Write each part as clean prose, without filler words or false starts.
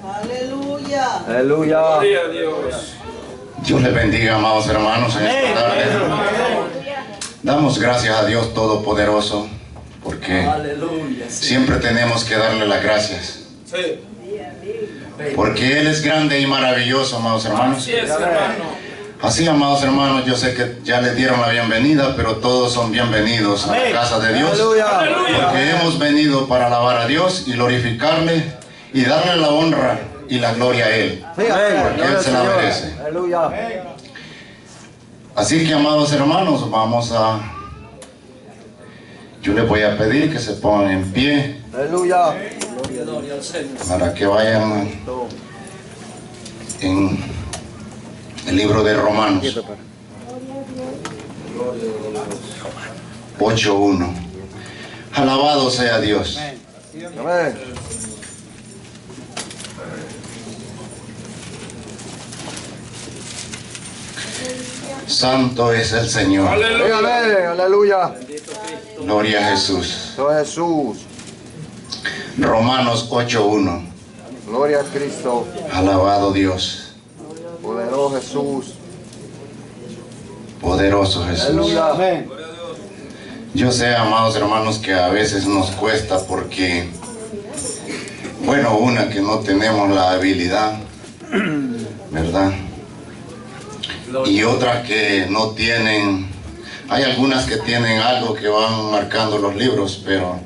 Aleluya. Aleluya. Gloria a Dios. Dios les bendiga, amados hermanos, en esta tarde. Damos gracias a Dios Todopoderoso, porque siempre tenemos que darle las gracias. Sí. Porque Él es grande y maravilloso, amados hermanos. Así es, hermano. Así, amados hermanos, yo sé que ya les dieron la bienvenida, pero todos son bienvenidos a la casa de Dios. Porque hemos venido para alabar a Dios y glorificarle y darle la honra y la gloria a Él. Porque Él se la merece. Así que, amados hermanos, yo les voy a pedir que se pongan en pie. Aleluya. Para que vayan en el libro de Romanos 8:1. Alabado sea Dios. Amén. Santo es el Señor. Aleluya. Amén. Aleluya. Gloria a Jesús. Gloria a Jesús. Romanos 8:1. Gloria a Cristo. Alabado Dios. Poderoso Jesús. Poderoso Jesús. Aleluya. Amén. Yo sé, amados hermanos, que a veces nos cuesta porque, bueno, una que no tenemos la habilidad, ¿verdad? Y otras que no tienen, hay algunas que tienen algo que van marcando los libros, pero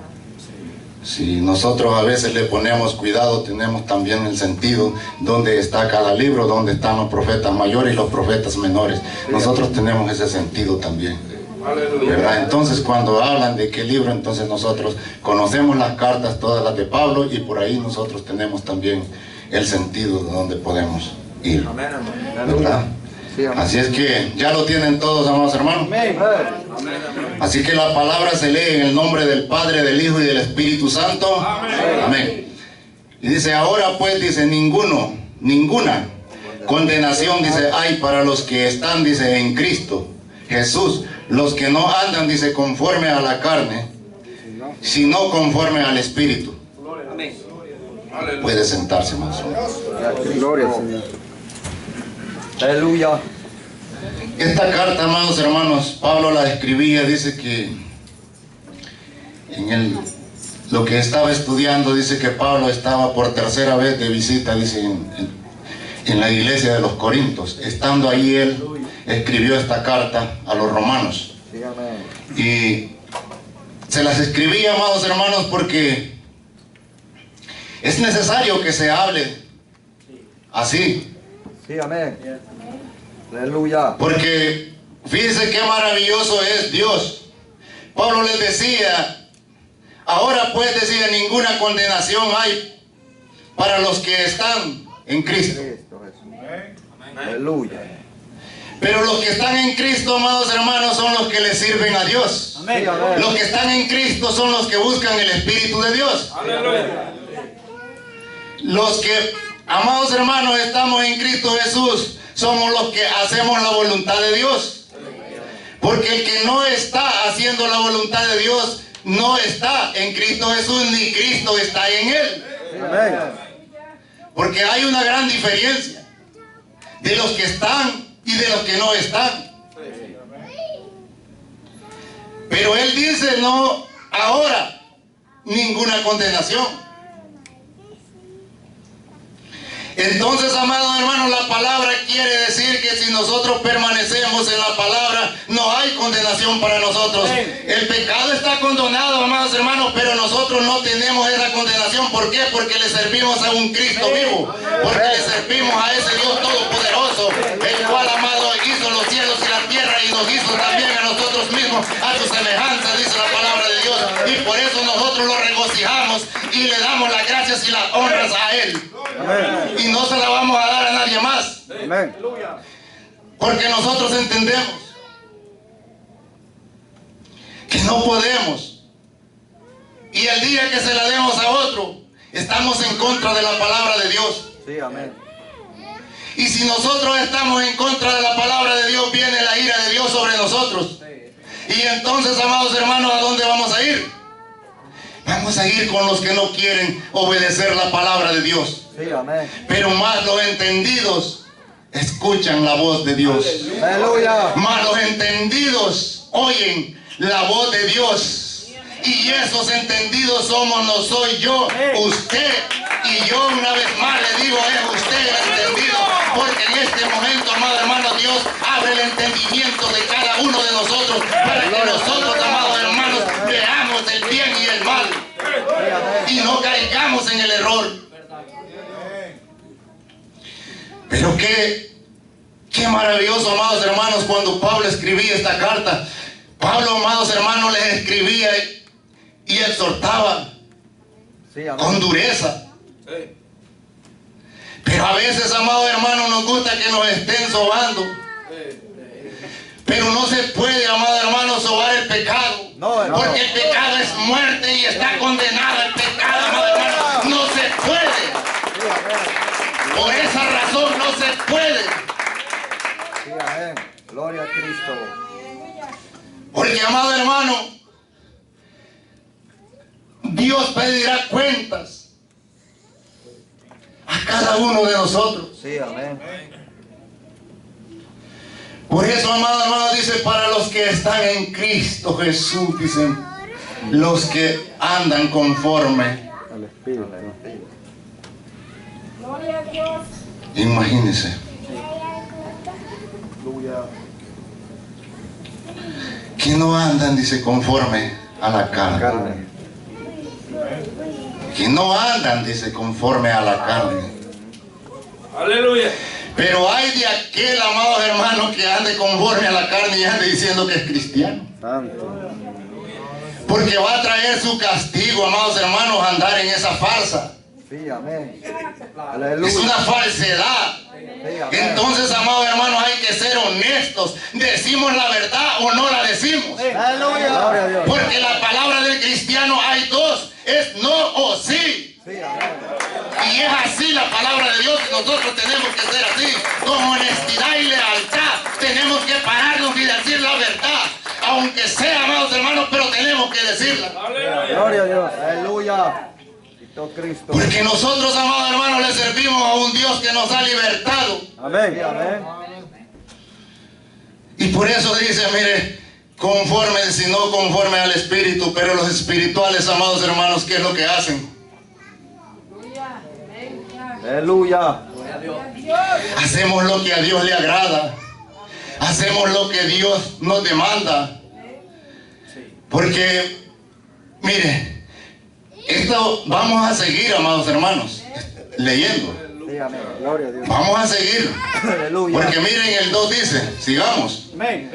si nosotros a veces le ponemos cuidado, tenemos también el sentido donde está cada libro, donde están los profetas mayores y los profetas menores. Nosotros tenemos ese sentido también, ¿verdad? Entonces, cuando hablan de qué libro, entonces nosotros conocemos las cartas, todas las de Pablo, y por ahí nosotros tenemos también el sentido de donde podemos ir, ¿verdad? Así es que ya lo tienen todos, amados hermanos. Así que la palabra se lee en el nombre del Padre, del Hijo y del Espíritu Santo. Amén. Y dice, ahora pues, dice, ninguna condenación, dice, hay para los que están, dice, en Cristo Jesús, los que no andan, dice, conforme a la carne, sino conforme al Espíritu. Puede sentarse, más. Gloria al Señor. Aleluya. Esta carta, amados hermanos, Pablo la escribía, dice que lo que estaba estudiando, dice que Pablo estaba por tercera vez de visita, dice, en la iglesia de los Corintios. Estando ahí él escribió esta carta a los romanos. Y se las escribía, amados hermanos, porque es necesario que se hable así. Sí, amén. Aleluya. Porque fíjense qué maravilloso es Dios. Pablo les decía, ahora pues, decía, ninguna condenación hay para los que están en Cristo. Aleluya. Pero los que están en Cristo, amados hermanos, son los que le sirven a Dios. Amén. Los que están en Cristo son los que buscan el Espíritu de Dios. Aleluya. Los que, amados hermanos, estamos en Cristo Jesús, somos los que hacemos la voluntad de Dios. Porque el que no está haciendo la voluntad de Dios no está en Cristo Jesús, ni Cristo está en él. Amén. Porque hay una gran diferencia de los que están y de los que no están. Pero él dice, no, ahora ninguna condenación. Entonces, amados hermanos, la palabra quiere decir que si nosotros permanecemos en la palabra, no hay condenación para nosotros. El pecado está condenado, amados hermanos, pero nosotros no tenemos esa condenación. ¿Por qué? Porque le servimos a un Cristo vivo, porque le servimos a ese Dios todopoderoso, el cual, amado, hizo los cielos y la tierra y nos hizo también a nosotros mismos a su semejanza, dice la palabra de Dios. Y por eso nosotros lo regocijamos y le damos las gracias y las honras a Él. Amén. Y no se la vamos a dar a nadie más. Amén. Porque nosotros entendemos que no podemos. Y el día que se la demos a otro, estamos en contra de la palabra de Dios. Sí, amén. Y si nosotros estamos en contra de la palabra de Dios, viene la ira de Dios sobre nosotros. Y entonces, amados hermanos, ¿a dónde vamos a ir? Vamos a ir con los que no quieren obedecer la palabra de Dios. Sí, amén. Pero más los entendidos escuchan la voz de Dios. Aleluya. Más los entendidos oyen la voz de Dios. Y esos entendidos somos, no soy yo, usted. Y yo una vez más le digo, es usted el entendido. Porque en este momento, amado hermano, Dios abre el entendimiento de cada uno de nosotros para que nosotros, amados hermanos, veamos el bien y el mal. Y no caigamos en el error. Pero qué maravilloso, amados hermanos, cuando Pablo escribía esta carta. Pablo, amados hermanos, les escribía y exhortaba Sí, amén. con dureza. Pero a veces, amados hermanos, nos gusta que nos estén sobando. Pero no se puede, amados hermanos, sobar el pecado. No, hermano. Porque el pecado es muerte y está condenado el pecado, amados hermanos. No se puede. Sí, amén. Por esa razón no se puede. Sí, amén. Gloria a Cristo. Porque, amado hermano, Dios pedirá cuentas a cada uno de nosotros. Sí, amén. Por eso, amado hermano, dice, para los que están en Cristo Jesús, dicen, los que andan conforme. Al Espíritu. Gloria a Dios. Imagínense, Aleluya. que no andan, dice, conforme a la carne. Carne. Que no andan, dice, conforme a la carne. Aleluya. Pero hay de aquel, amado hermano, que ande conforme a la carne y ande diciendo que es cristiano. Santo. Porque va a traer su castigo, amados hermanos, andar en esa farsa. Sí, amén. Es Aleluya. una falsedad. Sí, amén. Entonces, amados hermanos, hay que ser honestos. ¿Decimos la verdad o no la decimos? Aleluya. Gloria a Dios. Porque la palabra del cristiano hay dos. Es no o sí. Sí, amén. Y es así la palabra de Dios. Nosotros tenemos que ser así. Con honestidad y lealtad. Tenemos que pararnos y decir la verdad. Aunque sea, amados hermanos, pero tenemos que decirla. Aleluya. Gloria a Dios. Aleluya. Cristo. Porque nosotros, amados hermanos, le servimos a un Dios que nos ha libertado. Amén. Sí, amén. Y por eso dice, mire, conforme, si no conforme al Espíritu, pero los espirituales, amados hermanos, ¿qué es lo que hacen? Aleluya. Hacemos lo que a Dios le agrada. Hacemos lo que Dios nos demanda. Porque, mire, esto vamos a seguir, amados hermanos, leyendo. Sí, amén. Gloria a Dios. Vamos a seguir. Aleluya. Porque miren, el 2 dice, sigamos. Amén.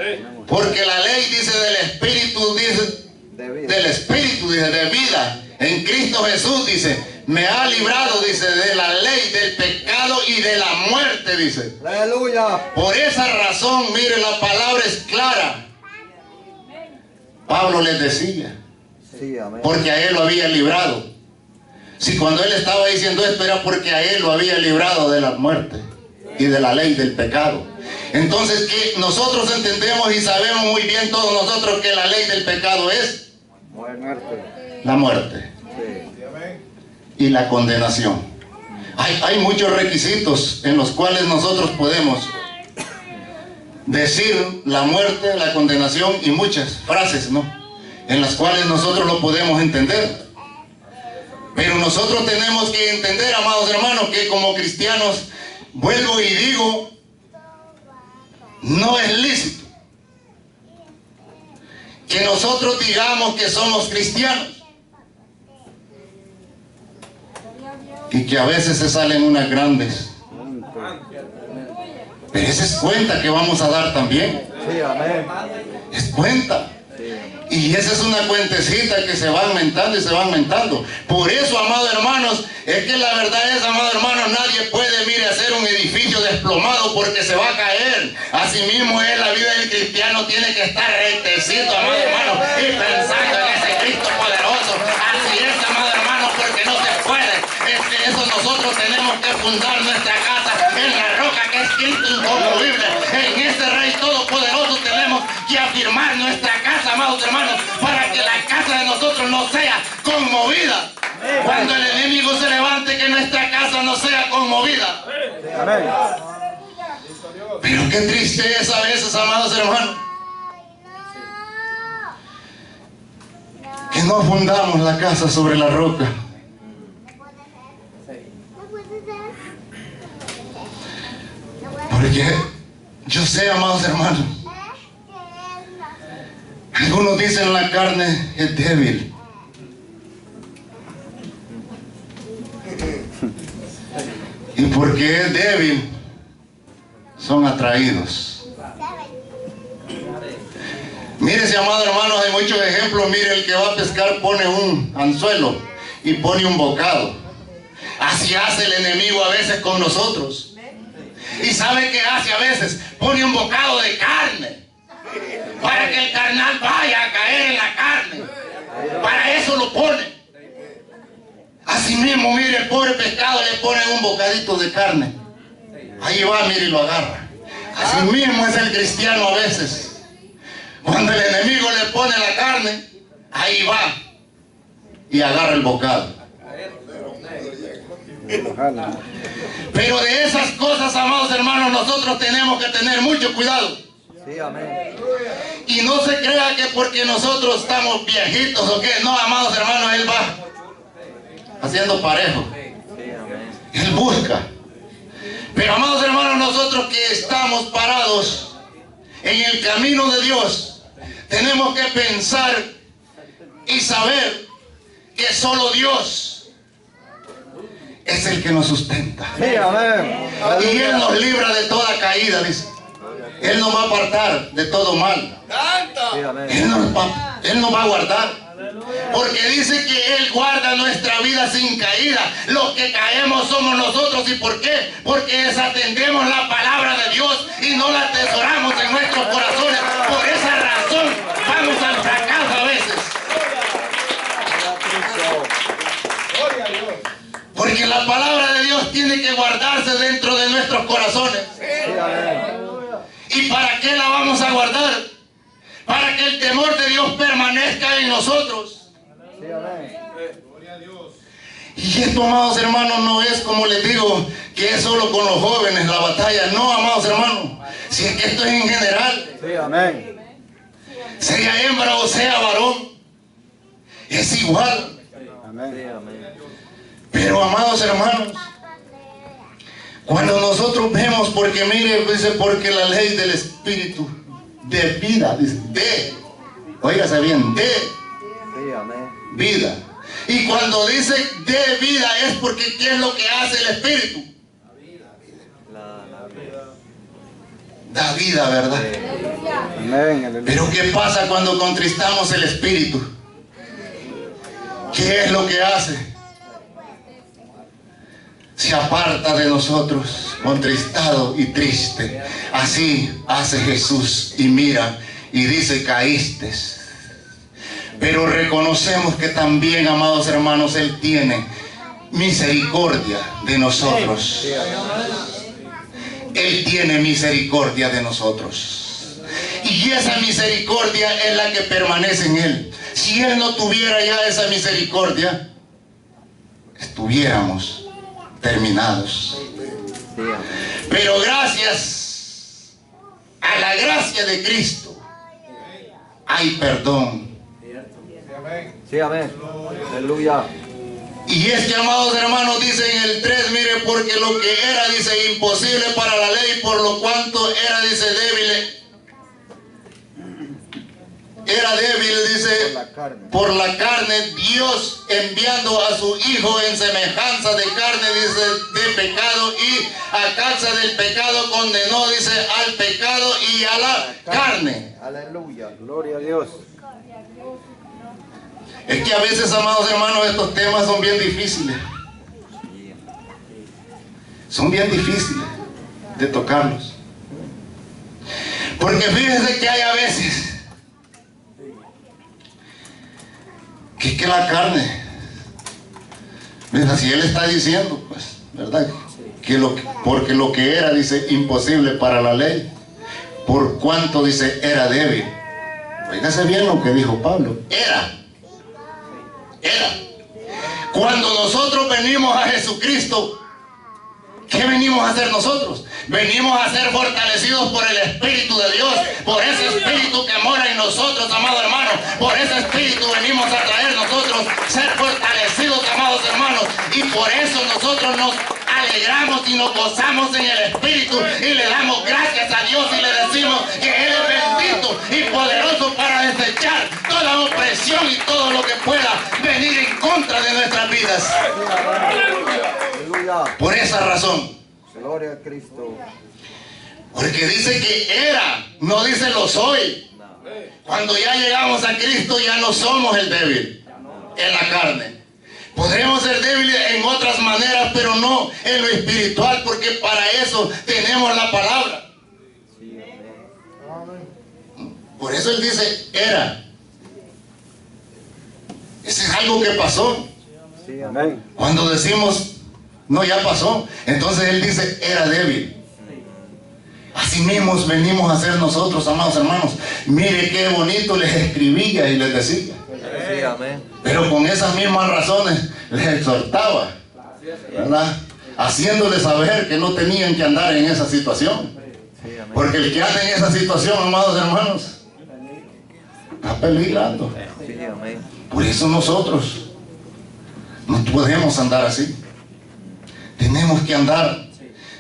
Porque la ley dice del Espíritu, dice, De vida. del Espíritu, dice, de vida. En Cristo Jesús, dice, me ha librado, dice, de la ley, del pecado y de la muerte, dice. Aleluya. Por esa razón, mire, la palabra es clara. Pablo les decía, Sí, amén. porque a él lo había librado. Si cuando él estaba diciendo esto era porque a él lo había librado de la muerte y de la ley del pecado. Entonces, que nosotros entendemos y sabemos muy bien todos nosotros que la ley del pecado es Muerte. la muerte Sí. y la condenación. Hay muchos requisitos en los cuales nosotros podemos decir la muerte, la condenación y muchas frases, ¿no? En las cuales nosotros lo podemos entender. Pero nosotros tenemos que entender, amados hermanos, que como cristianos, vuelvo y digo, no es lícito que nosotros digamos que somos cristianos y que a veces se salen unas grandes. Pero esa es cuenta que vamos a dar también. Sí, amén. Es cuenta. Y esa es una cuentecita que se va aumentando y se va aumentando. Por eso, amados hermanos, es que la verdad es, amados hermanos, nadie puede, mire, hacer un edificio desplomado porque se va a caer. Asimismo es la vida del cristiano, tiene que estar rectecito, amados hermanos, y pensando en ese Cristo poderoso. Así es, amados hermanos, porque no se puede. Es que eso nosotros tenemos que fundar nuestra casa en la roca que es Cristo inconmovible. En ese Rey todopoderoso tenemos que afirmar nuestra casa, amados hermanos, para que la casa de nosotros no sea conmovida que nuestra casa no sea conmovida. Amén. Pero qué triste es a veces, amados hermanos, que no fundamos la casa sobre la roca. Porque yo sé, amados hermanos, algunos dicen la carne es débil. Y porque es débil, son atraídos. Mire, amados hermanos, hay muchos ejemplos. Mire, el que va a pescar pone un anzuelo y pone un bocado. Así hace el enemigo a veces con nosotros. ¿Y sabe qué hace a veces? Pone un bocado de carne para que el carnal vaya a caer en la carne. Para eso lo pone. Así mismo, mire, el pobre pescado le pone un bocadito de carne. Ahí va, mire, y lo agarra. Así mismo es el cristiano a veces. Cuando el enemigo le pone la carne, ahí va y agarra el bocado. Pero de esas cosas, amados hermanos, nosotros tenemos que tener mucho cuidado. Sí, amén. Y no se crea que porque nosotros estamos viejitos o qué. No, amados hermanos, Él va haciendo parejo. Él busca. Pero, amados hermanos, nosotros que estamos parados en el camino de Dios, tenemos que pensar y saber que solo Dios es el que nos sustenta. Sí, amén. Y Él nos libra de toda caída, dice. Él nos va a apartar de todo mal. Sí, amén. Él nos va a guardar. Porque dice que Él guarda nuestra vida sin caída. Los que caemos somos nosotros. ¿Y por qué? Porque desatendemos la palabra de Dios y no la atesoramos en nuestros corazones. Por esa razón vamos al fracaso a veces. Porque la palabra de Dios tiene que guardarse dentro de nuestros corazones. ¿Y para qué la vamos a guardar? Para que el temor de Dios permanezca en nosotros. Y esto, amados hermanos, no es como les digo, que es solo con los jóvenes la batalla. No, amados hermanos, si es que esto es en general. Sí, amén. Sea hembra o sea varón, es igual. Amén. Pero, amados hermanos, cuando nosotros vemos, porque mire, dice, porque la ley del Espíritu de vida, dice, óigase bien, de Sí, amén. vida. Y cuando dice de vida es porque ¿qué es lo que hace el Espíritu? Da vida, ¿verdad? Amén. Pero ¿qué pasa cuando contristamos el Espíritu? ¿Qué es lo que hace? Se aparta de nosotros, contristado y triste. Así hace Jesús y mira y dice, caíste. Pero reconocemos que también, amados hermanos, Él tiene misericordia de nosotros. Él tiene misericordia de nosotros. Y esa misericordia es la que permanece en Él. Si Él no tuviera ya esa misericordia, estuviéramos terminados. Pero gracias a la gracia de Cristo hay perdón. Sí, amén. Aleluya. Y es que, amados hermanos, dice en el 3, mire, porque lo que era, dice, imposible para la ley, por lo cuanto era, dice, débil, dice, por la carne, Dios enviando a su Hijo en semejanza de carne, dice, de pecado, y a causa del pecado condenó, dice, al pecado y a la carne. Aleluya. Gloria a Dios. Es que a veces, amados hermanos, estos temas son bien difíciles. Son bien difíciles de tocarlos. Porque fíjense que hay a veces que la carne, si Él está diciendo, pues, ¿verdad? Porque lo que era, dice, imposible para la ley, por cuanto, dice, era débil. Oígase bien lo que dijo Pablo. Era. Cuando nosotros venimos a Jesucristo, ¿qué venimos a hacer nosotros? Venimos a ser fortalecidos por el Espíritu de Dios, por ese Espíritu que mora en nosotros, amados hermanos. Por ese Espíritu venimos a traer nosotros ser fortalecidos, amados hermanos. Y por eso nosotros nos alegramos y nos gozamos en el Espíritu y le damos gracias a Dios y le decimos que Él es bendito y poderoso para desechar toda opresión y todo lo que pueda venir en contra de nuestras vidas. Aleluya. Por esa razón. Gloria a Cristo. Porque dice que era, no dice lo soy. Cuando ya llegamos a Cristo ya no somos el débil en la carne. Podremos ser débiles en otras maneras, pero no en lo espiritual, porque para eso tenemos la palabra. Por eso Él dice era. Ese es algo que pasó. Sí, amén. Cuando decimos no, ya pasó, entonces Él dice era débil. Así mismo venimos a ser nosotros, amados hermanos. Mire qué bonito les escribía y les decía. Sí, amén. Pero con esas mismas razones les exhortaba, ¿verdad? Haciéndoles saber que no tenían que andar en esa situación. Sí, amén. Porque el que anda en esa situación, amados hermanos, está peligrando. Sí, amén. Por eso nosotros no podemos andar así. Tenemos que andar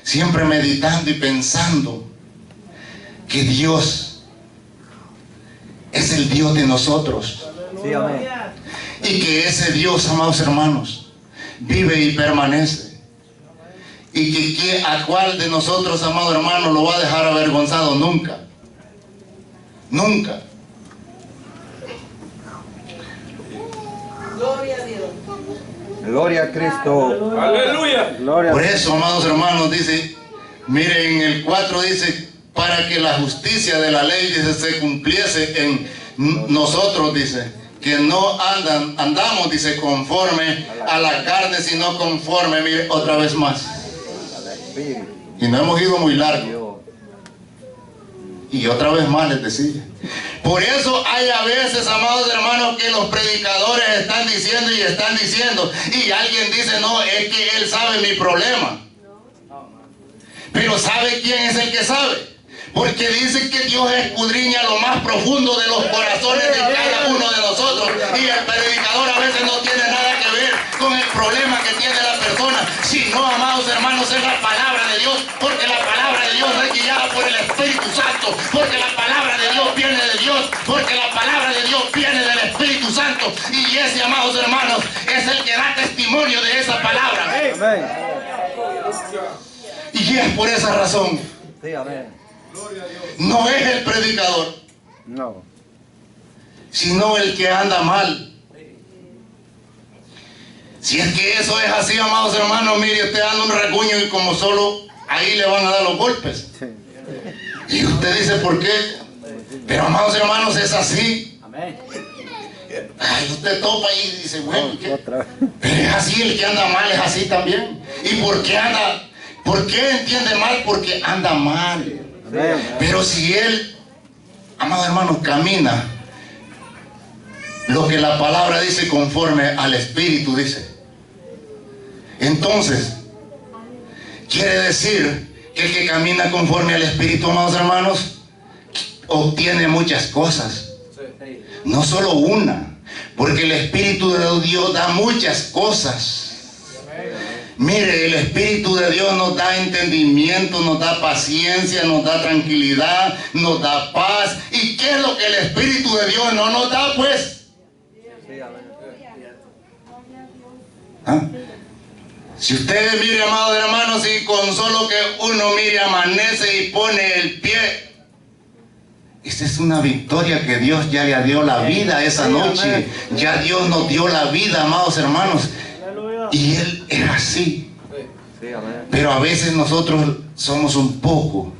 siempre meditando y pensando que Dios es el Dios de nosotros. Sí, amén. Y que ese Dios, amados hermanos, vive y permanece. Y que a cuál de nosotros, amados hermanos, lo va a dejar avergonzado nunca. Nunca. Gloria a Dios. Gloria a Cristo. Aleluya. Gloria Por a eso, amados hermanos, dice, miren, en el 4 dice, para que la justicia de la ley, dice, se cumpliese en nosotros, dice, que no andamos, dice, conforme a la carne, sino conforme, mire, otra vez más. al Espíritu. Y no hemos ido muy largo. Dios. Y otra vez más les decía. Por eso hay a veces, amados hermanos, que los predicadores están diciendo y están diciendo. Y alguien dice, no, es que él sabe mi problema. Pero ¿sabe quién es el que sabe? Porque dice que Dios escudriña lo más profundo de los corazones de cada uno de nosotros. Y el predicador a veces no tiene nada que ver con el problema que tiene la persona, sino, amados hermanos, es la palabra de Dios. Porque la palabra de Dios es guiada por el Espíritu Santo. Porque la palabra de Dios viene de Dios. Porque la palabra de Dios viene del Espíritu Santo. Y ese, amados hermanos, es el que da testimonio de esa palabra. Amén. Y es por esa razón. Sí, amén. No es el predicador, No. sino el que anda mal. Si es que eso es así, amados hermanos, mire, usted anda un rasguño y como solo ahí le van a dar los golpes. Sí. Y usted dice, ¿por qué? Pero, amados hermanos, es así. Amén. Ay, usted topa y dice, bueno, ¿qué? Otra vez. Pero es así, el que anda mal es así también. ¿Y por qué anda? ¿Por qué entiende mal? Porque anda mal. Amén. Pero si él, amados hermanos, camina lo que la palabra dice conforme al Espíritu dice, entonces quiere decir que el que camina conforme al Espíritu, amados hermanos, obtiene muchas cosas, no solo una, porque el Espíritu de Dios da muchas cosas. Mire, el Espíritu de Dios nos da entendimiento, nos da paciencia, nos da tranquilidad, nos da paz. ¿Y qué es lo que el Espíritu de Dios no nos da, pues? Sí, amén. ¿Ah? Si ustedes miren, amados hermanos, y con solo que uno mire, amanece y pone el pie, esa es una victoria que Dios ya le dio la vida esa noche. Ya Dios nos dio la vida, amados hermanos. Y Él es así. Sí, amén. Pero a veces nosotros somos un poco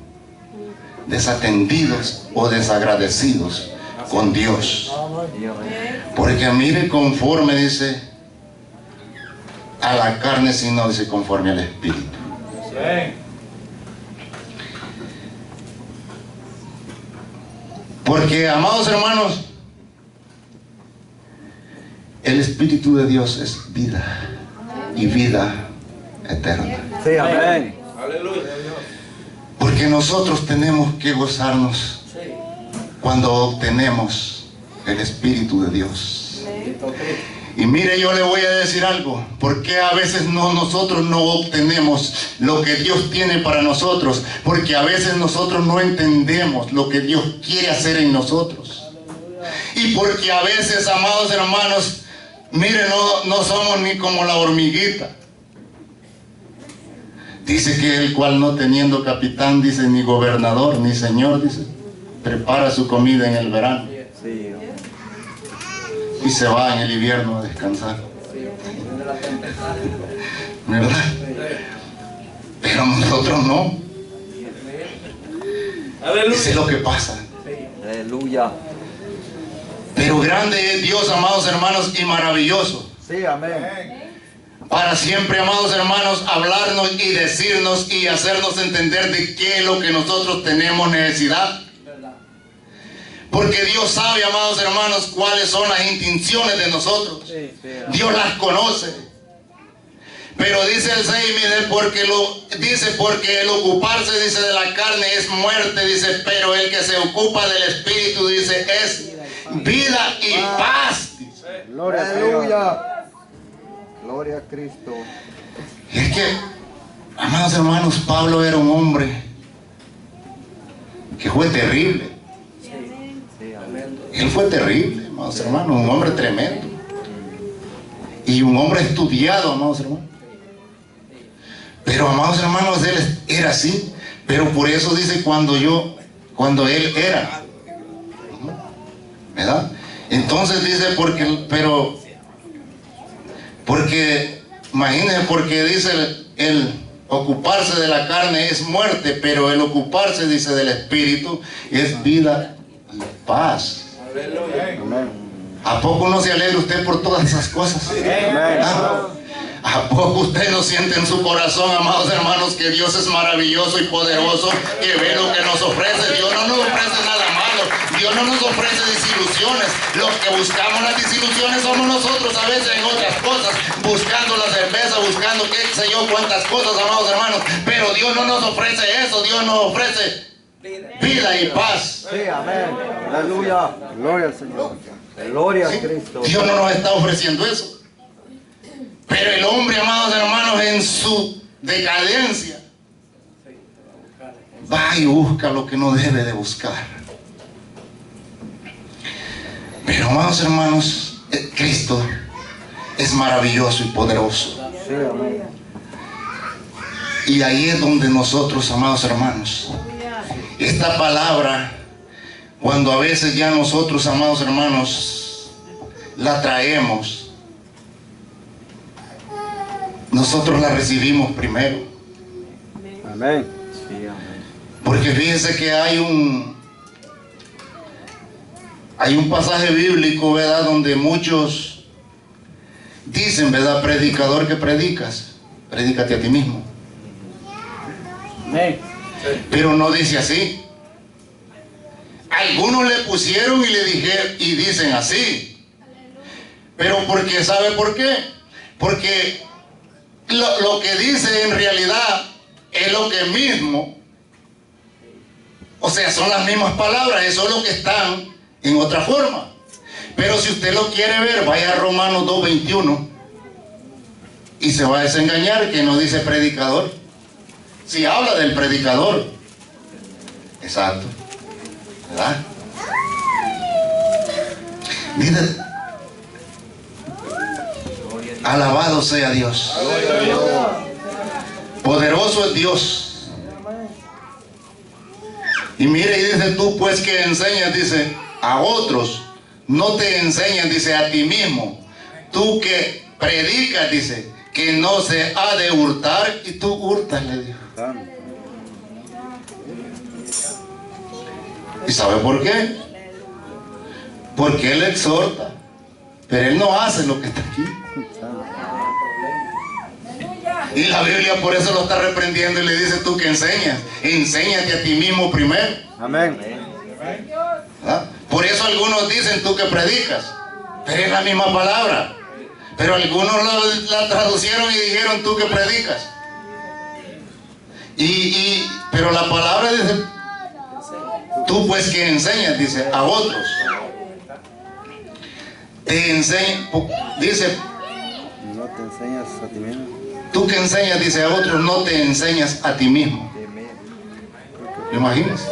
desatendidos o desagradecidos con Dios. Sí, amén. Porque mire, conforme dice a la carne, sino dice conforme al Espíritu. Porque, amados hermanos, el Espíritu de Dios es vida y vida eterna. Sí, amén. Aleluya. Porque nosotros tenemos que gozarnos cuando obtenemos el Espíritu de Dios. Y mire, yo le voy a decir algo. ¿Por qué a veces nosotros no obtenemos lo que Dios tiene para nosotros? Porque a veces nosotros no entendemos lo que Dios quiere hacer en nosotros. Y porque a veces, amados hermanos, mire, no somos ni como la hormiguita. Dice que el cual no teniendo capitán, dice, ni gobernador, ni señor, dice, prepara su comida en el verano. Sí, Y se va en el invierno a descansar. ¿Verdad? Pero nosotros no. Aleluya. Eso es lo que pasa. aleluya. Pero grande es Dios, amados hermanos, y maravilloso. Sí, amén. Para siempre, amados hermanos, hablarnos y decirnos y hacernos entender de qué es lo que nosotros tenemos necesidad. Porque Dios sabe, amados hermanos, cuáles son las intenciones de nosotros. Dios las conoce. Pero dice el 6, mire, porque el ocuparse, dice, de la carne es muerte, dice, pero el que se ocupa del Espíritu, dice, es vida y paz. Dice. Gloria a Aleluya. Gloria a Cristo. Y es que, amados hermanos, Pablo era un hombre que fue terrible. Él fue terrible, amados hermanos, un hombre tremendo. Y un hombre estudiado, amados hermanos. Pero, amados hermanos, él era así. Pero por eso dice cuando él era. ¿Verdad? Entonces dice imagínense, porque dice el ocuparse de la carne es muerte, pero el ocuparse, dice, del Espíritu es vida y paz. Aleluya. ¿A poco uno se alegra usted por todas esas cosas? ¿Ah? ¿A poco usted no siente en su corazón, amados hermanos, que Dios es maravilloso y poderoso, que ve lo que nos ofrece? Dios no nos ofrece nada malo, Dios no nos ofrece desilusiones. Los que buscamos las desilusiones somos nosotros a veces en otras cosas, buscando la cerveza, buscando qué sé yo cuántas cosas, amados hermanos. Pero Dios no nos ofrece eso, Dios nos ofrece vida y paz. Sí, amén. Aleluya. Gloria al Señor. Gloria a Cristo. Dios no nos está ofreciendo eso. Pero el hombre, amados hermanos, en su decadencia, va y busca lo que no debe de buscar. Pero, amados hermanos, Cristo es maravilloso y poderoso. Sí, amén. Y ahí es donde nosotros, amados hermanos, esta palabra, cuando a veces ya nosotros, amados hermanos, la traemos, nosotros la recibimos primero. Amén. Sí, amén. Porque fíjense que hay un pasaje bíblico, ¿verdad?, donde muchos dicen, ¿verdad?, predicador que predicas, predícate a ti mismo. Amén. Pero no dice así. Algunos le pusieron y le dijeron y dicen así. Pero porque, ¿sabe por qué? Porque lo que dice en realidad es lo que mismo, o sea, son las mismas palabras, eso es lo que están en otra forma. Pero si usted lo quiere ver, vaya a Romanos 2:21 y se va a desengañar que no dice predicador. Si habla del predicador, exacto, ¿verdad? Dice, alabado sea Dios. Poderoso es Dios. Y mire, y dice, tú pues que enseñas, dice, a otros, no te enseñas, dice, a ti mismo. Tú que predicas, dice, que no se ha de hurtar, y tú hurtas, le dijo. ¿Y sabe por qué? Porque él exhorta, pero él no hace lo que está aquí. Y la Biblia por eso lo está reprendiendo y le dice, tú que enseñas, enséñate a ti mismo primero. Amén. ¿Ah? Por eso algunos dicen, tú que predicas, pero es la misma palabra. Pero algunos la traducieron y dijeron, tú que predicas. Pero la palabra dice, tú pues que enseñas, dice, a otros. Te enseña, dice, No te enseñas a ti mismo. tú que enseñas, dice, a otros, no te enseñas a ti mismo. ¿Me imaginas?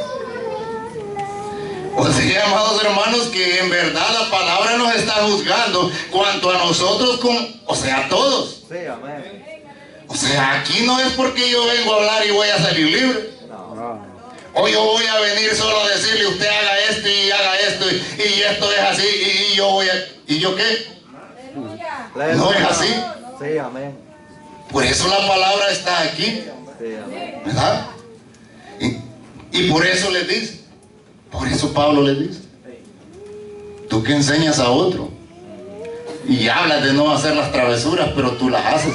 O sea, amados hermanos, que en verdad la palabra nos está juzgando cuanto a nosotros, o sea, a todos. Sí, amén. O sea, aquí no es porque yo vengo a hablar y voy a salir libre. No. O yo voy a venir solo a decirle, usted haga esto y haga esto y esto es así y yo voy a... ¿Y yo qué? No es así. Sí, amén. Por eso la palabra está aquí, Sí, amén. ¿verdad? Y por eso les dice, por eso Pablo les dice, tú que enseñas a otro y hablas de no hacer las travesuras, pero tú las haces.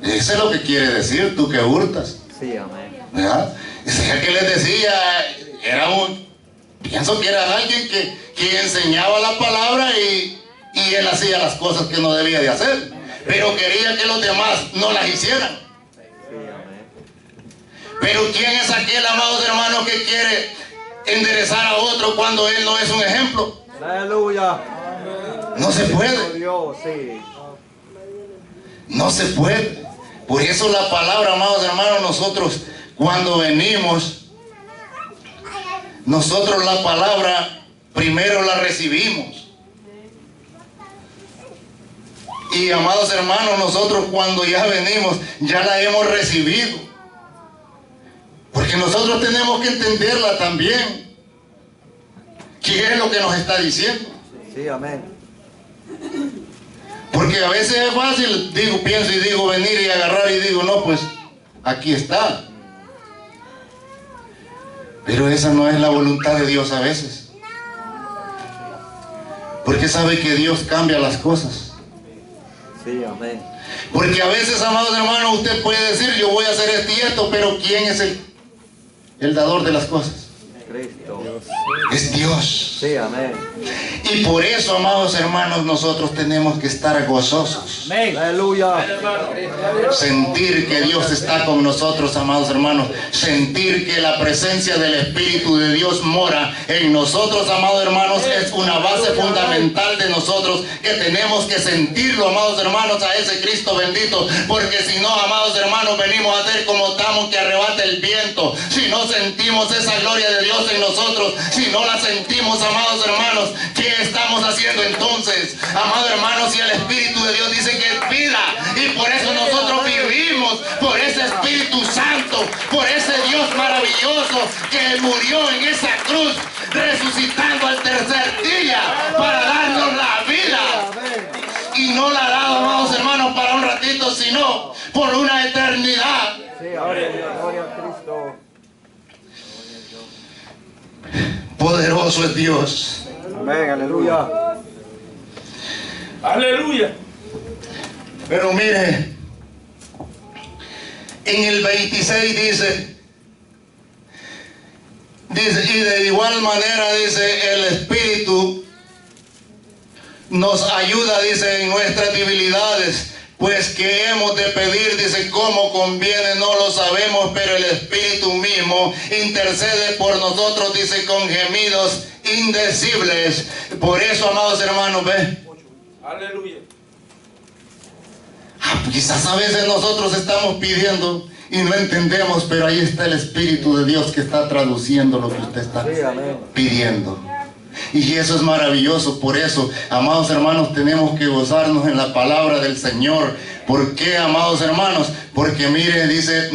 Eso es lo que quiere decir, tú que hurtas, Sí, amén. ¿verdad? Ese es el que les decía, pienso que era alguien que enseñaba la palabra y él hacía las cosas que no debía de hacer, pero quería que los demás no las hicieran. Sí, amén. Pero ¿quién es aquel, amados hermanos, que quiere enderezar a otro cuando él no es un ejemplo? Aleluya. No se puede, Dios, sí. no se puede. Por eso la palabra, amados hermanos, nosotros cuando venimos, nosotros la palabra primero la recibimos. Y amados hermanos, nosotros cuando ya venimos, ya la hemos recibido. Porque nosotros tenemos que entenderla también. ¿Qué es lo que nos está diciendo? Sí, amén. Porque a veces es fácil, pienso y digo venir y agarrar y digo, no, pues aquí está. Pero esa no es la voluntad de Dios a veces. Porque sabe que Dios cambia las cosas. Sí, amén. Porque a veces, amados hermanos, usted puede decir, yo voy a hacer esto y esto, pero ¿quién es el dador de las cosas? Cristo. Es Dios. Sí, amén. Y por eso, amados hermanos, nosotros tenemos que estar gozosos. Aleluya. Sentir que Dios está con nosotros, amados hermanos. Sentir que la presencia del Espíritu de Dios mora en nosotros, amados hermanos, es una base fundamental de nosotros que tenemos que sentirlo, amados hermanos, a ese Cristo bendito. Porque si no, amados hermanos, venimos a ser como estamos que arrebata el viento. Si no sentimos esa gloria de Dios en nosotros, si no la sentimos, amados hermanos, ¿qué estamos haciendo entonces? Amados hermanos, si el Espíritu de Dios dice que es vida, y por eso nosotros vivimos, por ese Espíritu Santo, por ese Dios maravilloso que murió en esa cruz, resucitando al tercer día para darnos la vida. Y no la ha dado, amados hermanos, para un ratito, sino por una eternidad. Sí, gloria a Cristo. Poderoso es Dios. Amén, aleluya. Aleluya. Pero mire, en el 26 dice, y de igual manera dice, el Espíritu nos ayuda, dice, en nuestras debilidades, pues que hemos de pedir, dice, como conviene, no lo sabemos, pero el Espíritu mismo intercede por nosotros, dice, con gemidos indecibles. Por eso, amados hermanos, ve. Aleluya. Quizás a veces nosotros estamos pidiendo y no entendemos, pero ahí está el Espíritu de Dios que está traduciendo lo que usted está pidiendo. Y eso es maravilloso. Por eso, amados hermanos, tenemos que gozarnos en la palabra del Señor. ¿Por qué, amados hermanos? Porque mire, dice,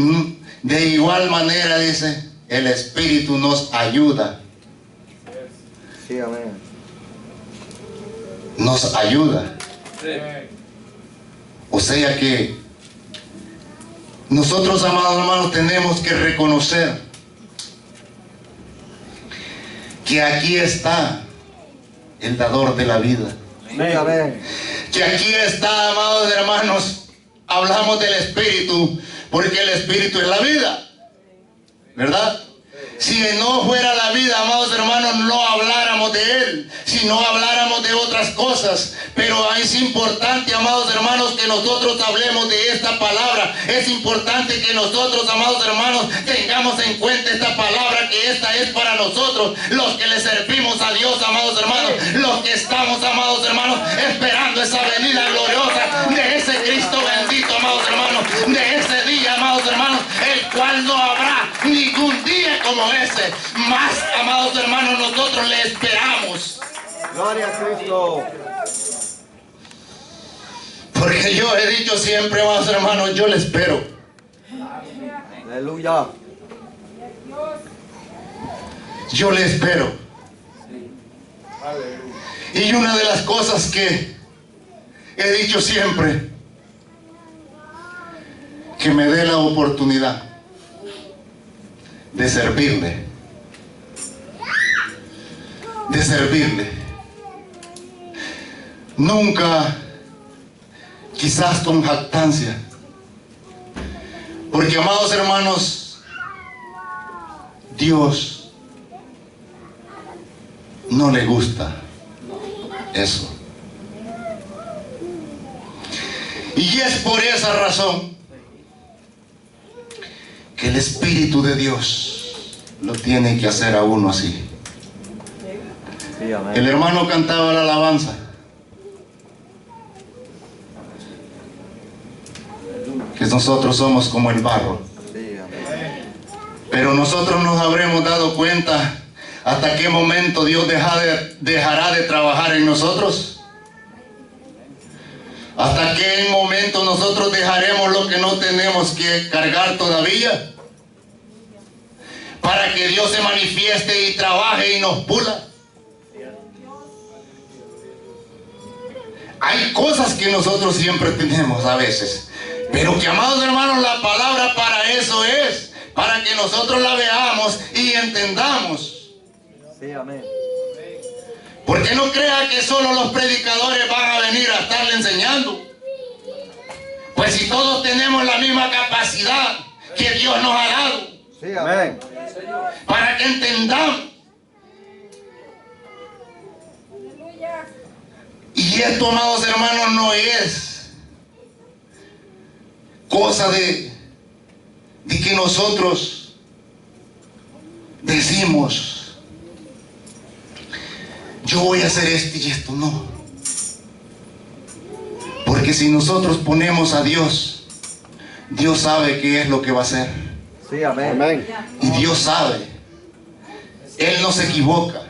de igual manera, dice, el Espíritu nos ayuda. Sí, amén. Nos ayuda. Sí. O sea que nosotros, amados hermanos, tenemos que reconocer que aquí está el dador de la vida. Amén. Que aquí está, amados hermanos, hablamos del Espíritu, porque el Espíritu es la vida, ¿verdad? Si no fuera la vida, amados hermanos, no habláramos de Él. Si no habláramos de otra otras cosas, pero es importante, amados hermanos, que nosotros hablemos de esta palabra. Es importante que nosotros, amados hermanos, tengamos en cuenta esta palabra, que esta es para nosotros, los que le servimos a Dios, amados hermanos, los que estamos, amados hermanos, esperando esa venida gloriosa de ese Cristo bendito, amados hermanos, de ese día, amados hermanos, el cual no habrá ningún día como ese. Más, amados hermanos, nosotros le esperamos. Gloria a Cristo. Porque yo he dicho siempre, amados hermanos, yo le espero. Aleluya. Yo le espero. Y una de las cosas que he dicho siempre, que me dé la oportunidad de servirle. De servirle. Nunca, quizás con jactancia. Porque, amados hermanos, Dios no le gusta eso. Y es por esa razón que el Espíritu de Dios lo tiene que hacer a uno así. Sí, amén. El hermano cantaba la alabanza. Que nosotros somos como el barro. Sí, amén. Pero nosotros nos habremos dado cuenta hasta qué momento Dios dejará de trabajar en nosotros. Hasta qué momento nosotros dejaremos lo que no tenemos que cargar todavía, para que Dios se manifieste y trabaje y nos pula. Hay cosas que nosotros siempre tenemos a veces, pero que, amados hermanos, la palabra para eso es, para que nosotros la veamos y entendamos. Sí, amén. Porque no crea que solo los predicadores van a venir a estarle enseñando. Pues si todos tenemos la misma capacidad que Dios nos ha dado, Sí, amén. para que entendamos. Y esto, amados hermanos, no es cosa de que nosotros decimos, yo voy a hacer esto y esto, no. Porque si nosotros ponemos a Dios, Dios sabe qué es lo que va a hacer. Sí, amén. Y Dios sabe. Él no se equivoca.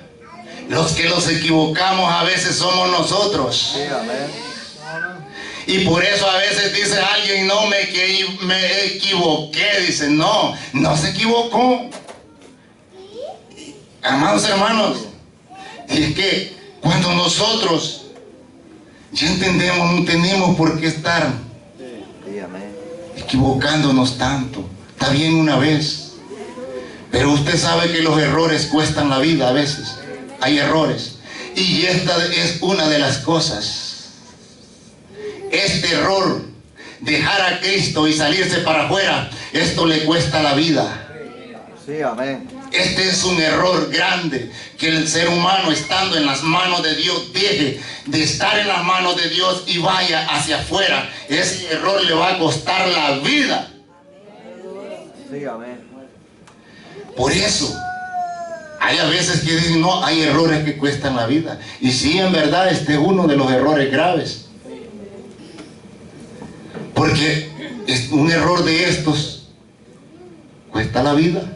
Los que nos equivocamos a veces somos nosotros. Sí, amén. Y por eso a veces dice alguien, no, me equivoqué. Dice, no se equivocó. Amados hermanos, y es que cuando nosotros ya entendemos, no tenemos por qué estar Sí, amén. equivocándonos tanto. Está bien una vez, pero usted sabe que los errores cuestan la vida a veces. Hay errores, y esta es una de las cosas. Este error, dejar a Cristo y salirse para afuera, esto le cuesta la vida. Sí, amén. Este es un error grande, que el ser humano, estando en las manos de Dios, deje de estar en las manos de Dios y vaya hacia afuera. Ese error le va a costar la vida. Sí, amén. Por eso hay a veces que dicen, no, hay errores que cuestan la vida. Y sí, en verdad, este es uno de los errores graves. Porque un error de estos cuesta la vida.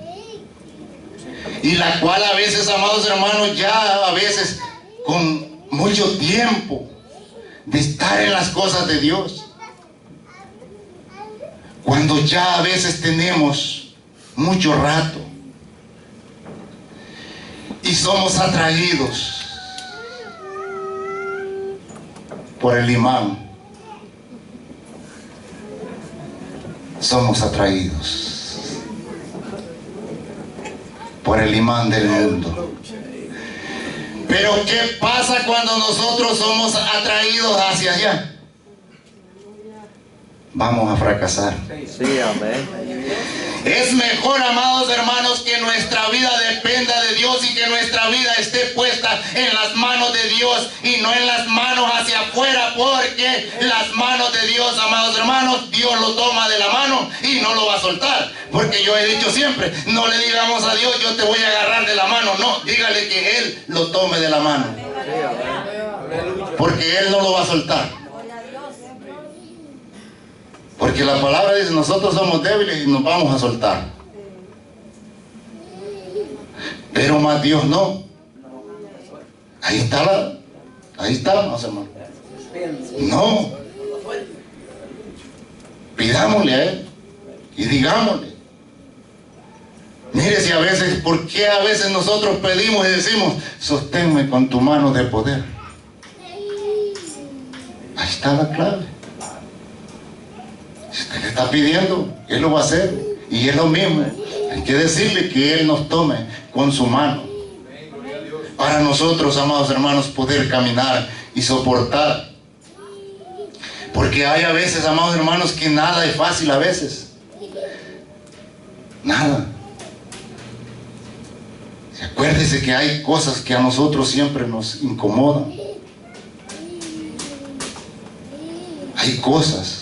Y la cual a veces, amados hermanos, ya a veces con mucho tiempo de estar en las cosas de Dios, cuando ya a veces tenemos mucho rato y somos atraídos por el imán, somos atraídos por el imán del mundo. Pero ¿qué pasa cuando nosotros somos atraídos hacia allá? Vamos a fracasar. Sí, amén. Es mejor, amados hermanos, que nuestra vida dependa de Dios y que nuestra vida esté puesta en las manos de Dios y no en las manos hacia afuera, porque las manos de Dios, amados hermanos, Dios lo toma de la mano y no lo va a soltar. Porque yo he dicho siempre, no le digamos a Dios, yo te voy a agarrar de la mano. No, dígale que Él lo tome de la mano, porque Él no lo va a soltar. Porque la palabra dice, nosotros somos débiles y nos vamos a soltar. Pero más Dios no. Ahí está, hermanos. No. Pidámosle a Él y digámosle. Mire si a veces, ¿por qué a veces nosotros pedimos y decimos, sosténme con tu mano de poder? Ahí está la clave. Si usted le está pidiendo, Él lo va a hacer. Y es lo mismo. Hay que decirle que Él nos tome con su mano. Para nosotros, amados hermanos, poder caminar y soportar. Porque hay a veces, amados hermanos, que nada es fácil a veces. Nada. Acuérdese que hay cosas que a nosotros siempre nos incomodan. Hay cosas.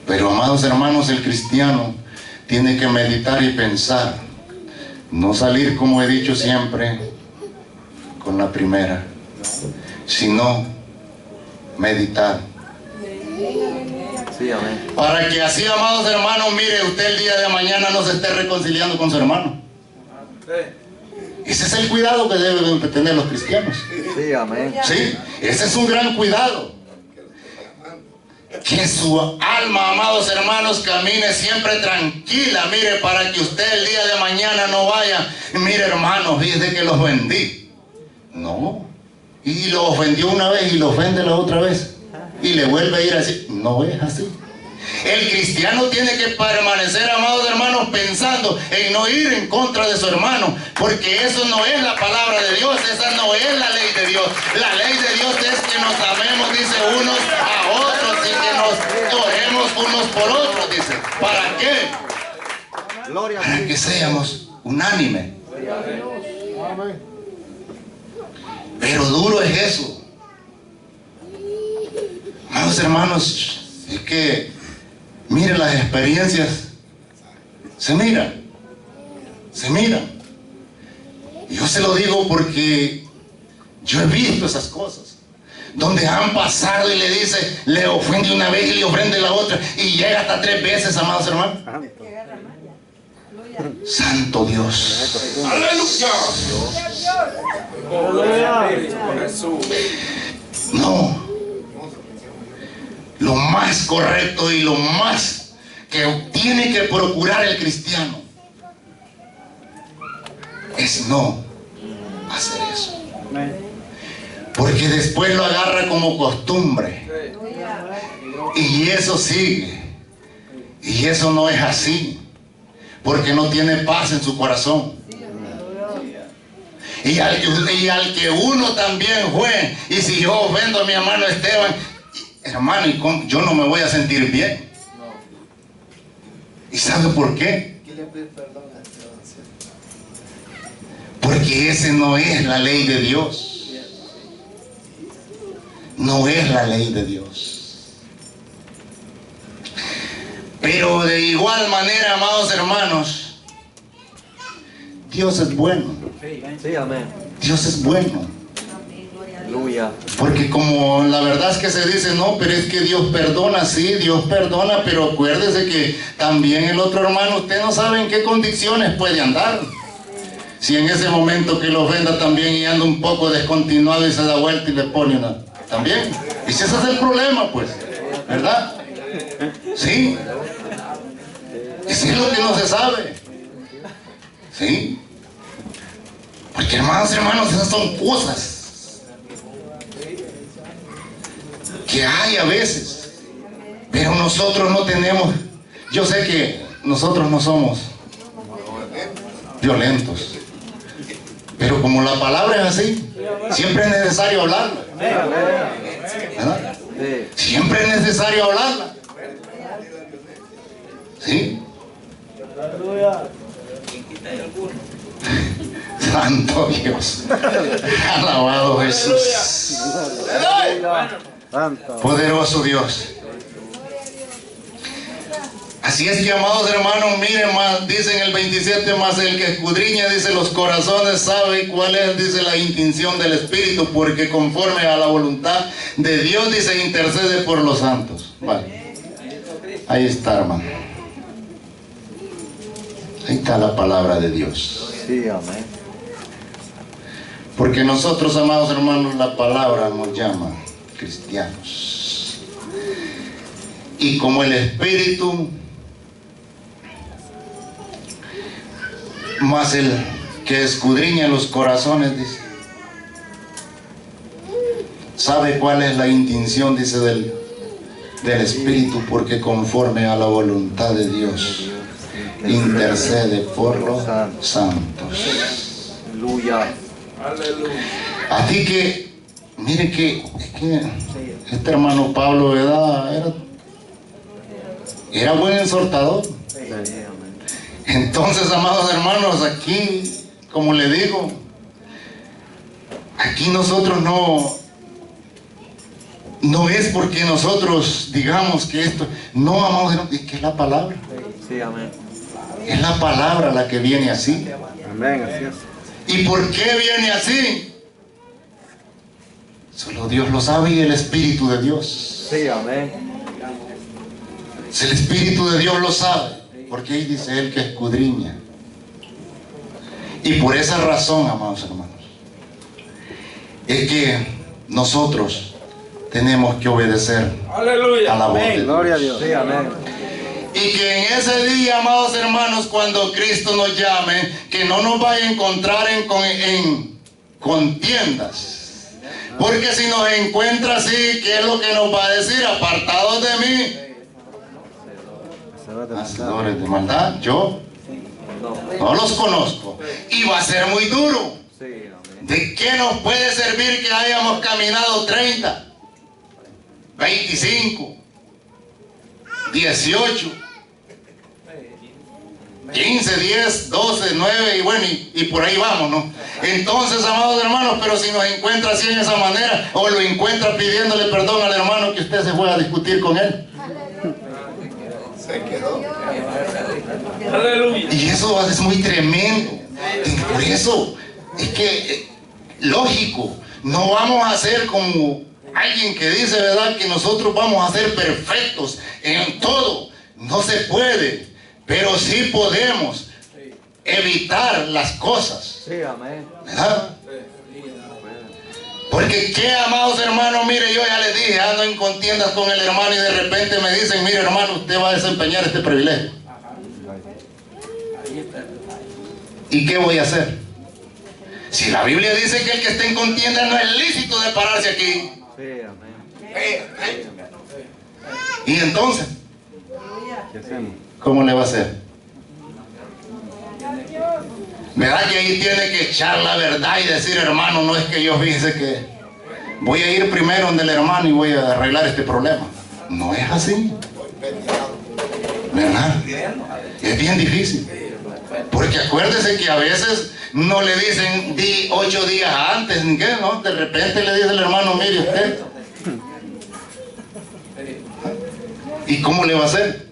Pero, amados hermanos, el cristiano tiene que meditar y pensar. No salir, como he dicho siempre, con la primera, sino meditar. Sí, amén. Para que así, amados hermanos, mire, usted el día de mañana no se esté reconciliando con su hermano. Ese es el cuidado que deben tener los cristianos. Sí, amén. Sí, ese es un gran cuidado. Que su alma, amados hermanos, camine siempre tranquila. Mire, para que usted el día de mañana no vaya, mire, hermanos, fíjese que los ofendí. No. Y lo ofendió una vez y lo ofende la otra vez. Y le vuelve a ir así. No es así. El cristiano tiene que permanecer, amados hermanos, pensando en no ir en contra de su hermano, porque eso no es la palabra de Dios, esa no es la ley de Dios. La ley de Dios es que nos amemos, dice, unos a otros y que nos oremos unos por otros, dice. ¿Para qué? Gloria a Para Dios. que seamos unánimes. Pero duro es eso. Amados hermanos, es que mire, las experiencias se miran. Yo se lo digo porque yo he visto esas cosas, donde han pasado y le dice, le ofende una vez y le ofende la otra, y llega hasta 3 veces, amados hermanos. Santo Dios. Aleluya. No. Lo más correcto y lo más que tiene que procurar el cristiano es no hacer eso. Porque después lo agarra como costumbre. Y eso sigue. Y eso no es así. Porque no tiene paz en su corazón. Y al que uno también fue. Y si yo ofendo a mi hermano Esteban, hermano, yo no me voy a sentir bien. ¿Y sabe por qué? Porque ese no es la ley de Dios. No es la ley de Dios. Pero de igual manera, amados hermanos, Dios es bueno. Sí, amén. Dios es bueno. Aleluya. Porque como la verdad es que se dice, no, pero es que Dios perdona, sí, Dios perdona, pero acuérdese que también el otro hermano, usted no sabe en qué condiciones puede andar. Si en ese momento que lo ofenda también y anda un poco descontinuado y se da vuelta y le pone una, también. Y si ese es el problema, pues, ¿verdad? Sí. Eso es lo que no se sabe. Sí. Porque hermanos, esas son cosas que hay a veces, pero nosotros no tenemos. Yo sé que nosotros no somos violentos, pero como la palabra es así, siempre es necesario hablarla, ¿verdad? Siempre es necesario hablarla, ¿sí? Santo Dios. Alabado Jesús. Santo. Poderoso Dios. Así es que, amados hermanos, miren más, dice en el 27, más el que escudriña, dice, los corazones, sabe cuál es, dice, la intención del Espíritu, porque conforme a la voluntad de Dios, dice, intercede por los santos. Vale. Ahí está, hermano. Ahí está la palabra de Dios. Sí, amén. Porque nosotros, amados hermanos, la palabra nos llama cristianos. Y como el Espíritu, más el que escudriña los corazones, dice, sabe cuál es la intención, dice, del Espíritu, porque conforme a la voluntad de Dios intercede por los santos. Aleluya. Así que, mire que este hermano Pablo, ¿verdad? Era buen exhortador. Sí, amén. Entonces, amados hermanos, aquí, como le digo, aquí nosotros no es porque nosotros digamos que esto, no, amados hermanos, es que es la palabra. Sí, amén. Es la palabra la que viene así. Amén, así es. ¿Y por qué viene así? Solo Dios lo sabe y el Espíritu de Dios. Sí, amén. Si el Espíritu de Dios lo sabe, porque ahí dice Él que escudriña. Y por esa razón, amados hermanos, es que nosotros tenemos que obedecer Aleluya. a la voz de Dios. Gloria a Dios. Sí, amén. Y que en ese día, amados hermanos, cuando Cristo nos llame, que no nos vaya a encontrar en contiendas. Porque si nos encuentra así, ¿qué es lo que nos va a decir? Apartados de mí, hacedores de maldad, yo no los conozco. Y va a ser muy duro. Sí, amén. ¿De qué nos puede servir que hayamos caminado 30, 25, 18, 15, 10, 12, 9 y bueno, y por ahí vamos, ¿no? Entonces, amados hermanos, pero si nos encuentra así en esa manera, o lo encuentra pidiéndole perdón al hermano que usted se fue a discutir con él. Se quedó. Aleluya. Y eso es muy tremendo. Y por eso es que, lógico, no vamos a ser como alguien que dice, ¿verdad?, que nosotros vamos a ser perfectos en todo. No se puede, pero sí podemos evitar las cosas. Sí, amén. ¿Verdad? Porque qué, amados hermanos, mire, yo ya les dije, ando en contiendas con el hermano y de repente me dicen, mire hermano, usted va a desempeñar este privilegio. ¿Y qué voy a hacer? Si la Biblia dice que el que esté en contienda no es lícito de pararse aquí. Sí, amén. Y entonces, ¿Qué hacemos? ¿cómo le va a hacer? ¿Verdad que ahí tiene que echar la verdad y decir, hermano, no es que yo fíjese que voy a ir primero donde el hermano y voy a arreglar este problema? No es así. ¿Verdad? Es bien difícil. Porque acuérdese que a veces no le dicen 8 días antes, ni qué, ¿no? De repente le dice el hermano, mire usted. ¿Y cómo le va a hacer?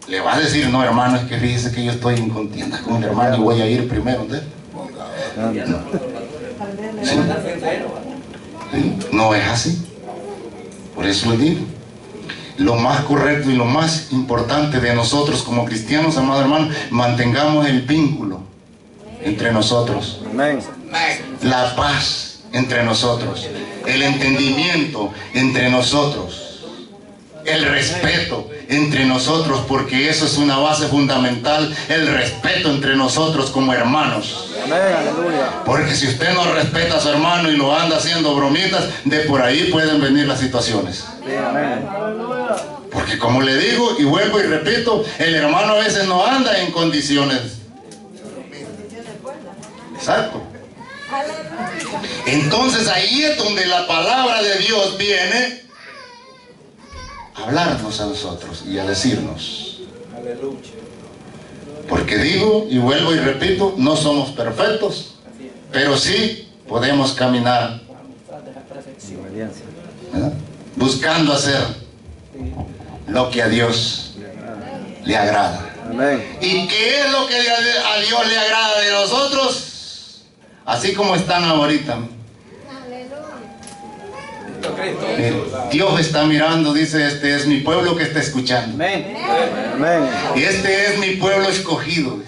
Le va a decir, no hermano, es que fíjese que yo estoy en contienda con el hermano y voy a ir primero de él. ¿Sí? ¿Sí? No es así. Por eso le digo, lo más correcto y lo más importante de nosotros como cristianos, amados hermanos, mantengamos el vínculo entre nosotros. Amén. La paz entre nosotros, el entendimiento entre nosotros, el respeto entre nosotros, porque eso es una base fundamental, el respeto entre nosotros como hermanos. Amén, aleluya. Porque si usted no respeta a su hermano y lo anda haciendo bromitas, de por ahí pueden venir las situaciones. Sí, amén. Porque como le digo y vuelvo y repito, el hermano a veces no anda en condiciones. Exacto. Entonces ahí es donde la palabra de Dios viene a hablarnos a nosotros y a decirnos. Porque digo y vuelvo y repito, no somos perfectos, pero sí podemos caminar, ¿verdad? Buscando hacer lo que a Dios le agrada. Amén. ¿Y qué es lo que a Dios le agrada de nosotros? Así como están ahorita. Dios está mirando, dice, este es mi pueblo que está escuchando. Amén. Amén. Y este es mi pueblo escogido,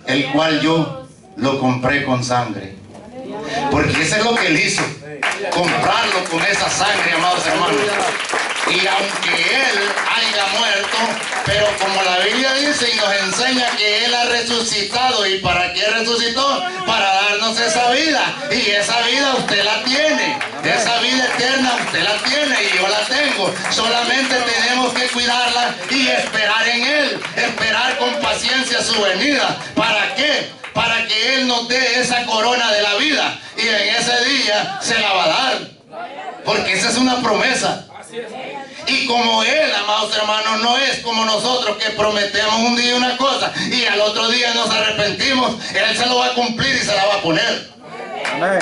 el cual yo lo compré con sangre. Porque eso es lo que Él hizo, comprarlo con esa sangre, amados hermanos. Y aunque Él haya muerto, pero como la Biblia dice y nos enseña que Él ha resucitado, ¿y para qué resucitó? Para darnos esa vida, y esa vida usted la tiene, esa vida eterna usted la tiene y yo la tengo. Solamente tenemos que cuidarla y esperar en Él, esperar con paciencia su venida. ¿Para qué? Para que Él nos dé esa corona de la vida, y en ese día se la va a dar, porque esa es una promesa. Y como Él, amados hermanos, no es como nosotros que prometemos un día una cosa y al otro día nos arrepentimos, Él se lo va a cumplir y se la va a poner. Amén.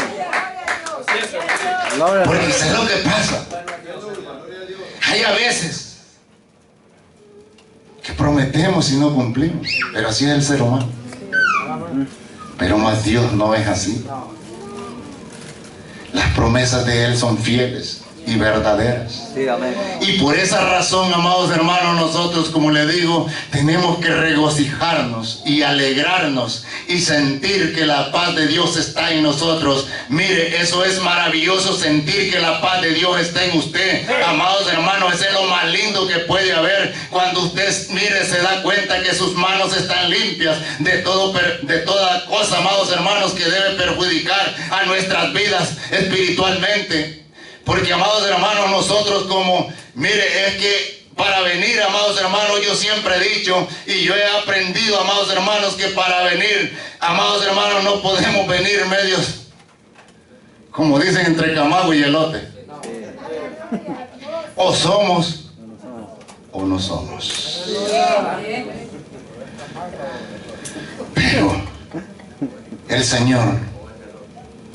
Porque eso es lo que pasa. Hay a veces que prometemos y no cumplimos, pero así es el ser humano. Pero más Dios no es así. Las promesas de Él son fieles y verdaderas. Sí, amén. Y por esa razón, amados hermanos, nosotros, como le digo, tenemos que regocijarnos y alegrarnos y sentir que la paz de Dios está en nosotros. Mire, eso es maravilloso, sentir que la paz de Dios está en usted. Amados hermanos, eso es lo más lindo que puede haber. Cuando usted, mire, se da cuenta que sus manos están limpias de toda cosa, amados hermanos, que debe perjudicar a nuestras vidas espiritualmente. Porque, amados hermanos, nosotros como, mire, es que para venir, amados hermanos, yo siempre he dicho y yo he aprendido, amados hermanos, que para venir, amados hermanos, no podemos venir medios, como dicen, entre camago y elote. O somos o no somos. Pero el Señor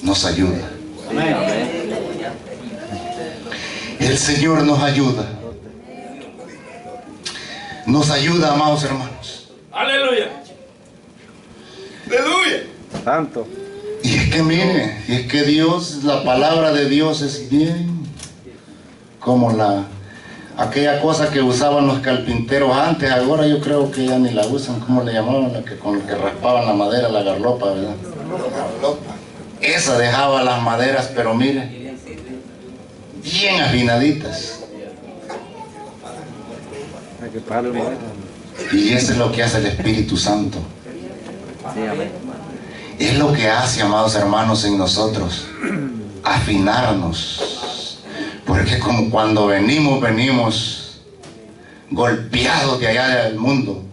nos ayuda. Amén. El Señor nos ayuda. Nos ayuda, amados hermanos. Aleluya. Aleluya. Tanto. Y es que mire, y es que Dios, la palabra de Dios es bien como aquella cosa que usaban los carpinteros antes. Ahora yo creo que ya ni la usan. ¿Cómo le llamaban? Con lo que raspaban la madera, la garlopa, ¿verdad? Esa dejaba las maderas, pero mire, bien afinaditas. Hay que pagarle el modelo. Y eso es lo que hace el Espíritu Santo. Sí, amén. Es lo que hace, amados hermanos, en nosotros, afinarnos. Porque como cuando venimos golpeados de allá del mundo.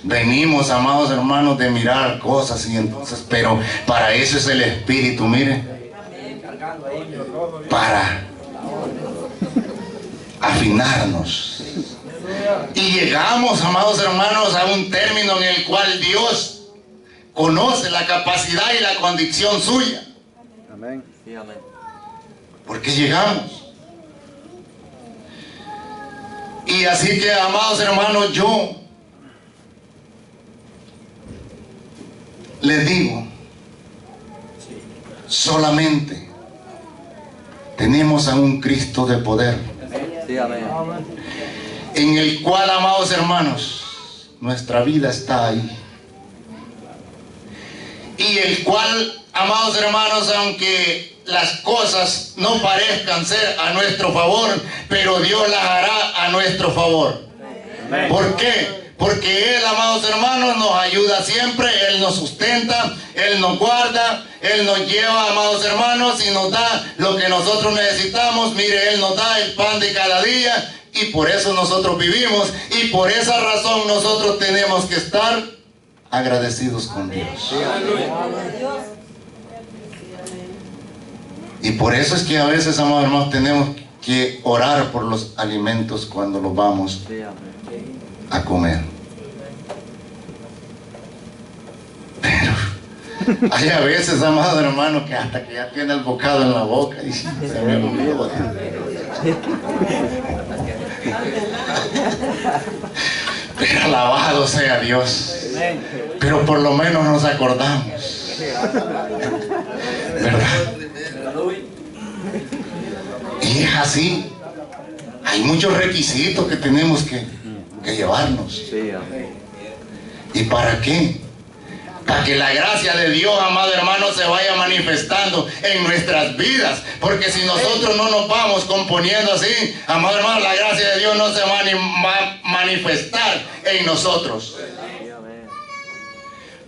Venimos, amados hermanos, de mirar cosas y entonces, pero para eso es el Espíritu, mire. Para afinarnos. Y llegamos, amados hermanos, a un término en el cual Dios conoce la capacidad y la condición suya. Amén. Sí, amén. Porque llegamos. Y así que, amados hermanos, yo les digo, solamente tenemos a un Cristo de poder. Sí, amén. En el cual, amados hermanos, nuestra vida está ahí. Y el cual, amados hermanos, aunque las cosas no parezcan ser a nuestro favor, pero Dios las hará a nuestro favor. Amén. ¿Por qué? Porque Él, amados hermanos, nos ayuda siempre, Él nos sustenta, Él nos guarda, Él nos lleva, amados hermanos, y nos da lo que nosotros necesitamos. Mire, Él nos da el pan de cada día, y por eso nosotros vivimos, y por esa razón nosotros tenemos que estar agradecidos con Dios. Y por eso es que a veces, amados hermanos, tenemos que orar por los alimentos cuando los vamos Sí, amén. a comer. Hay a veces, amados hermanos, que hasta que ya tiene el bocado en la boca y se me olvidó. Pero alabado sea Dios. Pero por lo menos nos acordamos, ¿verdad? Y es así. Hay muchos requisitos que tenemos que llevarnos. Sí, amén. ¿Y para qué? Para que la gracia de Dios, amado hermano, se vaya manifestando en nuestras vidas. Porque si nosotros no nos vamos componiendo así, amado hermano, la gracia de Dios no se va a manifestar en nosotros.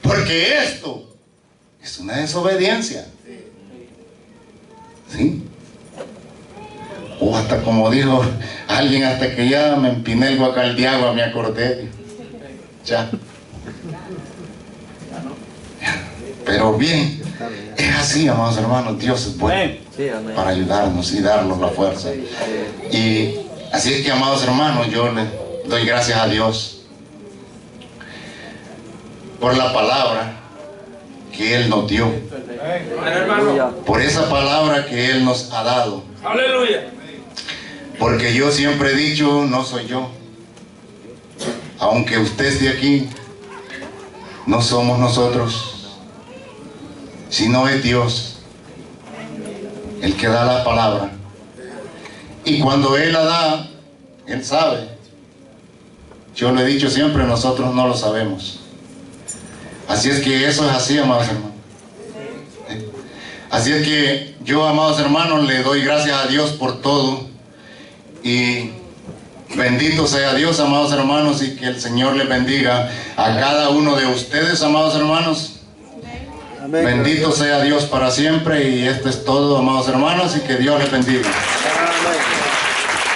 Porque esto es una desobediencia. ¿Sí? O hasta como dijo alguien, hasta que ya me empiné el guacal de agua, me acordé. Ya. Pero bien, es así, amados hermanos, Dios es bueno para ayudarnos y darnos la fuerza. Y así es que, amados hermanos, yo le doy gracias a Dios por la palabra que Él nos dio, por esa palabra que Él nos ha dado. Aleluya. Porque yo siempre he dicho, no soy yo. Aunque usted esté aquí, no somos nosotros, sino es Dios el que da la palabra. Y cuando Él la da, Él sabe. Yo lo he dicho siempre, nosotros no lo sabemos. Así es que eso es así, amados hermanos. Así es que yo, amados hermanos, le doy gracias a Dios por todo. Y bendito sea Dios, amados hermanos, y que el Señor les bendiga a cada uno de ustedes, amados hermanos. Amén. Bendito sea Dios para siempre, y esto es todo, amados hermanos, y que Dios les bendiga.